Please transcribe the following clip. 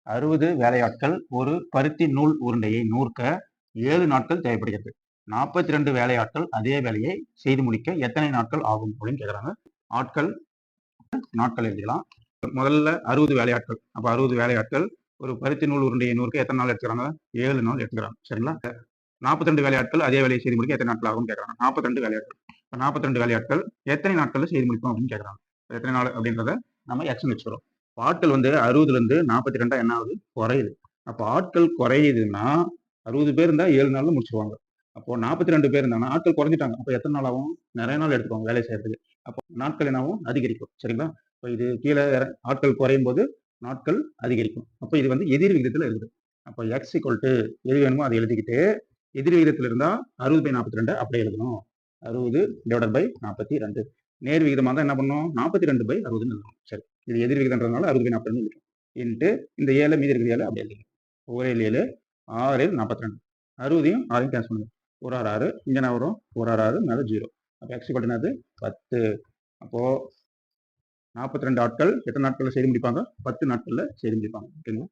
60 வேலையாட்கள் ஒரு பருத்தி நூல் உருண்டையை நூற்க 7 நாட்கள் தேவைப்படுகிறது. 42 வேலையாட்கள் அதே வேலையை செய்து முடிக்க எத்தனை நாட்கள் ஆகும் அப்படின்னு கேட்குறாங்க. ஆட்கள் நாட்கள் எழுதிக்கலாம். முதல்ல 60 வேலையாட்கள். அப்போ 60 வேலையாட்கள் ஒரு பருத்தி நூல் உருண்டையை நூற்க எத்தனை நாள் எடுத்துக்கிறாங்க? 7 நாள் எடுத்துக்கிறாங்க. சரிங்களா? 42 வேலையாட்கள் அதே வேலையை செய்து முடிக்க எத்தனை நாட்கள் ஆகும் கேட்குறாங்க. 42 வேலையாட்கள். 42 வேலையாட்கள் எத்தனை நாட்களில் செய்து முடிப்போம் அப்படின்னு கேட்குறாங்க. எத்தனை நாள் அப்படின்றத நம்ம எக்ஸ்னு வச்சுக்கிறோம். ஆட்கள் வந்து 60லேருந்து 42 என்ன ஆகுது? குறையுது. அப்போ ஆட்கள் குறையுதுன்னா 60 பேர் இருந்தால் 7 நாளில் முடிச்சிருவாங்க. அப்போ 42 பேர் இருந்தாங்கன்னா ஆட்கள் குறைஞ்சிட்டாங்க. அப்போ எத்தனை நாள் ஆகும்? நிறைய நாள் எடுத்துக்கோங்க வேலை செய்யறதுக்கு. அப்போ நாட்கள் என்னாகும்? அதிகரிக்கும். சரிங்களா? இப்போ இது கீழே ஆட்கள் குறையும் போது நாட்கள் அதிகரிக்கும். அப்போ இது வந்து எதிர் விகிதத்தில் இருக்குது. அப்போ எக்ஸ் ஈக்குவல் டு எது வேணுமோ அதை எழுதிக்கிட்டு எதிர் விகிதத்தில் இருந்தால் 60/42 அப்படியே எழுதணும். 60 டிவைடட் பை 42. நேர் விகிதமாக தான் என்ன பண்ணணும்? 42/60 எழுதணும். சரி, இது எதிர் விகிதம்ன்றதுனால 60/42 எழுதிடும். இன்ட்டு இந்த 7 மீதி இருக்கிற 7 அப்படியே எழுதிடும். 7 7 6 42. 60ஐயும் 6ஐயும் கேன்சல் பண்ணுங்க. 1 6 6 இங்கே என்ன வரும்? 1 6 6 மேலே 0. அப்போ எக்ஸ் ஈக்குவல் என்னது? 10. அப்போ 42 ஆட்கள் எத்தனை நாட்களில் செய்து முடிப்பாங்க? 10 நாட்களில் செய்து முடிப்பாங்க. ஓகேங்களா?